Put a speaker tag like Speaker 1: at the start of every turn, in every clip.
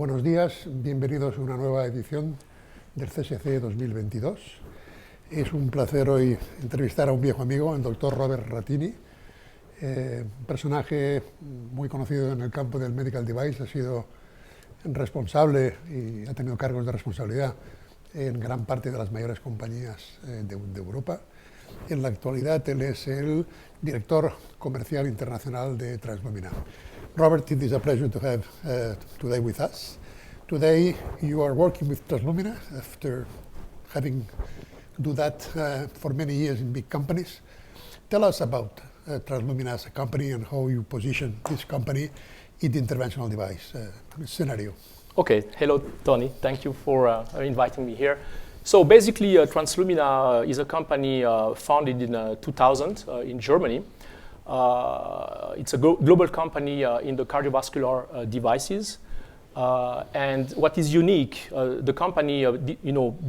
Speaker 1: Buenos días, bienvenidos a una nueva edición del CSC 2022. Es un placer hoy entrevistar a un viejo amigo, el doctor Robert Ratini, un personaje muy conocido en el campo del medical device, ha sido responsable y ha tenido cargos de responsabilidad en gran parte de las mayores compañías de Europa. En la actualidad él es el director comercial internacional de Translumina. Robert, it is a pleasure to have today with us. Today you are working with Translumina after having do that for many years in big companies. Tell us about Translumina as a company and how you position this company in the interventional device scenario.
Speaker 2: Okay, hello Tony, thank you for inviting me here. So basically Translumina is a company founded in 2000 in Germany. It's a global company in the cardiovascular devices. And what is unique, the company,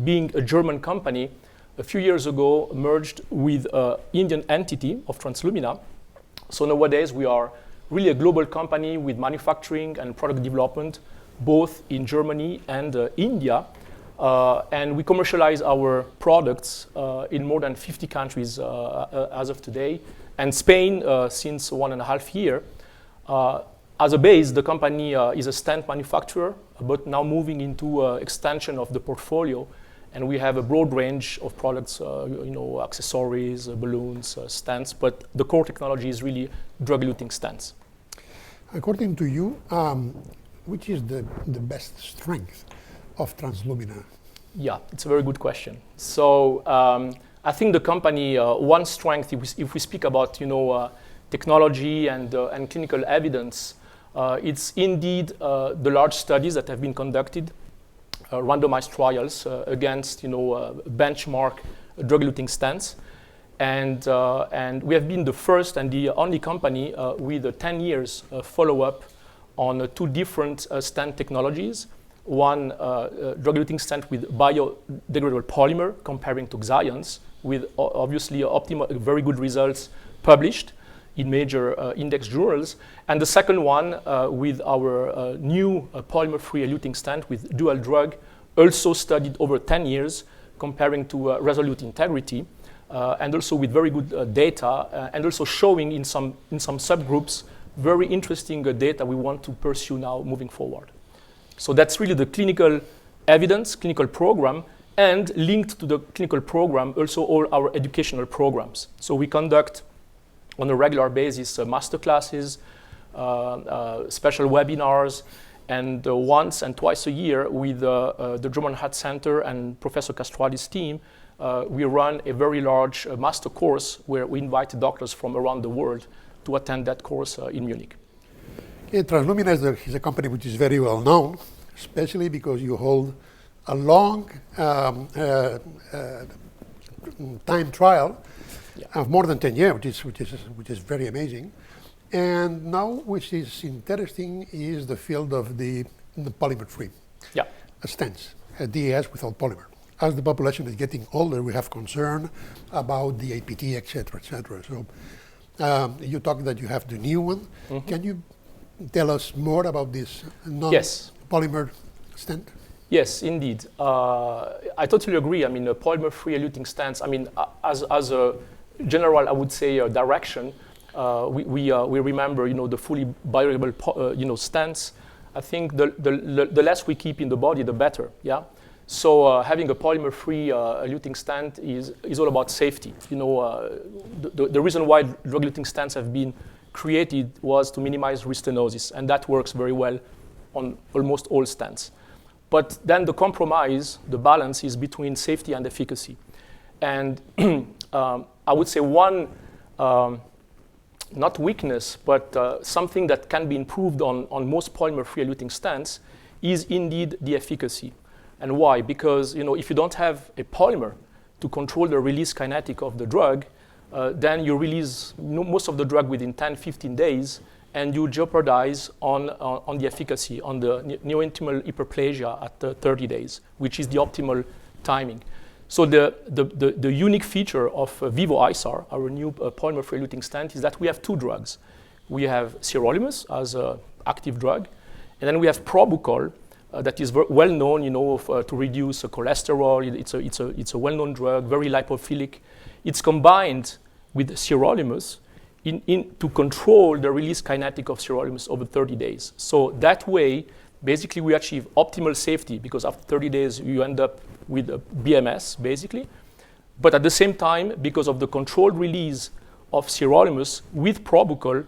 Speaker 2: being a German company, a few years ago merged with an Indian entity of Translumina. So nowadays we are really a global company with manufacturing and product development, both in Germany and India. And we commercialize our products in more than 50 countries as of today. And Spain since 1.5 years. As a base, the company is a stent manufacturer, but now moving into extension of the portfolio. And we have a broad range of products, accessories, balloons, stents, but the core technology is really drug-eluting stents.
Speaker 1: According to you, which is the best strength of Translumina?
Speaker 2: Yeah, it's a very good question. So I think the company, one strength, if we speak about technology and clinical evidence, it's indeed the large studies that have been conducted, randomized trials against benchmark drug-eluting stents, and we have been the first and the only company with a 10 years follow-up on two different stent technologies. One drug-eluting stent with biodegradable polymer comparing to Xions, with obviously very good results published in major index journals. And the second one with our new polymer-free eluting stent with dual drug, also studied over 10 years, comparing to resolute integrity, and also with very good data, and also showing in some subgroups very interesting data we want to pursue now moving forward. So that's really the clinical evidence, clinical program, and linked to the clinical program, also all our educational programs. So we conduct on a regular basis master classes, special webinars, and once and twice a year with the German Heart Center and Professor Castrati's team, we run a very large master course where we invite doctors from around the world to attend that course in Munich.
Speaker 1: Translumina is a company which is very well known, especially because you hold a long time trial of more than 10 years, which is very amazing. And now, which is interesting, is the field of the polymer-free stents, DAS without polymer. As the population is getting older, we have concern about the APT, etc., etc. So you talk that you have the new one. Mm-hmm. Can you tell us more about this non-polymer stent?
Speaker 2: Yes, indeed. I totally agree. I mean, polymer-free eluting stents, I mean, as a general, I would say, direction, we remember, the fully biodegradable, stents. I think the less we keep in the body, the better, yeah? So having a polymer-free eluting stent is all about safety. The reason why drug-eluting stents have been created was to minimize restenosis, and that works very well on almost all stents. But then the compromise, the balance, is between safety and efficacy. And I would say one, not weakness, but something that can be improved on most polymer-free eluting stents is indeed the efficacy. And why? Because if you don't have a polymer to control the release kinetic of the drug, then you release most of the drug within 10-15 days, and you jeopardize on the efficacy, on the neointimal hyperplasia at 30 days, which is the optimal timing. So the unique feature of Vivo ISAR, our new polymer-free eluting stent, is that we have two drugs. We have sirolimus as an active drug, and then we have Probucol, that is well known, to reduce cholesterol. It's a well-known drug, very lipophilic. It's combined with sirolimus to control the release kinetic of sirolimus over 30 days. So that way, basically, we achieve optimal safety because after 30 days, you end up with a BMS, basically. But at the same time, because of the controlled release of sirolimus with Probucol,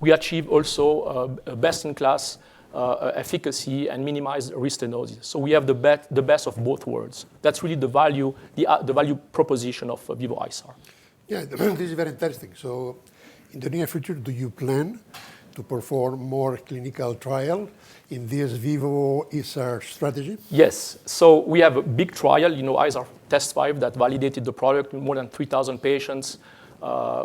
Speaker 2: we achieve also a best-in-class efficacy and minimize risk stenosis. So we have the best of both worlds. That's really the value proposition of Vivo ISAR.
Speaker 1: Yeah, this is very interesting. So in the near future, do you plan to perform more clinical trial in this Vivo ISAR strategy?
Speaker 2: Yes. So we have a big trial, ISAR Test 5, that validated the product in more than 3,000 patients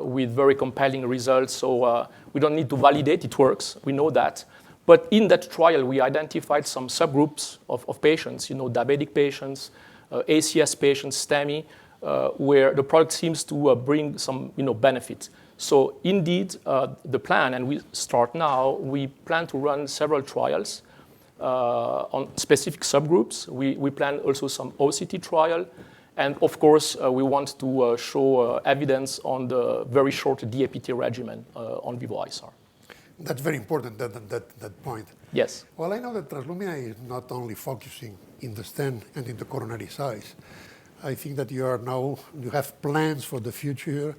Speaker 2: with very compelling results. So we don't need to validate, it works. We know that. But in that trial, we identified some subgroups of patients, diabetic patients, ACS patients, STEMI, where the product seems to bring some benefit. So indeed, the plan, and we start now, we plan to run several trials on specific subgroups. We plan also some OCT trial. And of course, we want to show evidence on the very short DAPT regimen on Vivo ISAR.
Speaker 1: That's very important, that point.
Speaker 2: Yes.
Speaker 1: Well, I know that Translumina is not only focusing in the stent and in the coronary size. I think that you have plans for the future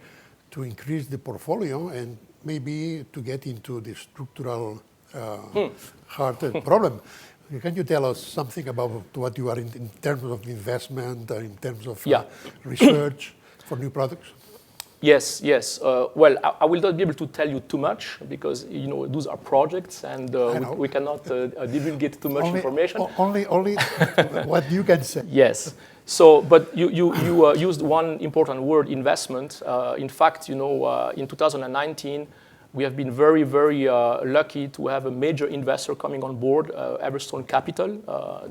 Speaker 1: to increase the portfolio and maybe to get into the structural heart problem. Can you tell us something about what you are in terms of investment, in terms of research for new products?
Speaker 2: Yes. Well, I will not be able to tell you too much because those are projects and we cannot divulgate too much information.
Speaker 1: Only what you can say.
Speaker 2: Yes. So, but you used one important word, investment. In fact, in 2019, we have been very, very lucky to have a major investor coming on board, Everstone Capital,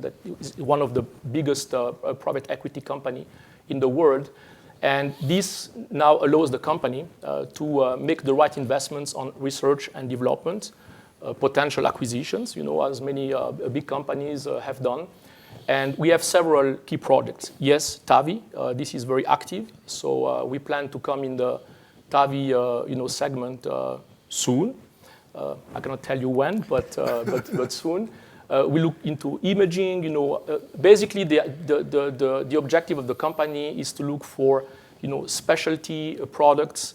Speaker 2: that is one of the biggest private equity company in the world. And this now allows the company to make the right investments on research and development, potential acquisitions, as many big companies have done. And we have several key projects. Yes, TAVI, this is very active. So we plan to come in the TAVI segment soon. I cannot tell you when, but soon. We look into imaging. Basically the objective of the company is to look for specialty products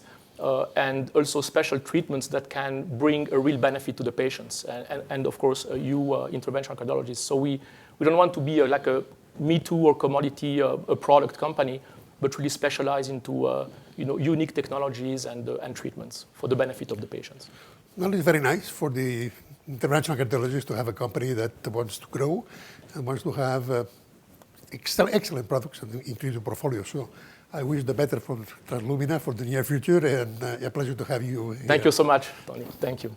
Speaker 2: and also special treatments that can bring a real benefit to the patients and of course you interventional cardiologists. So we don't want to be like a Me Too or commodity product company, but really specialize into unique technologies and treatments for the benefit of the patients.
Speaker 1: Well, it's very nice for the interventional cardiologist to have a company that wants to grow and wants to have excellent products and increase the portfolio. So I wish the better for Translumina for the near future, and a pleasure to have you here.
Speaker 2: Thank you so much, Tony. Thank you.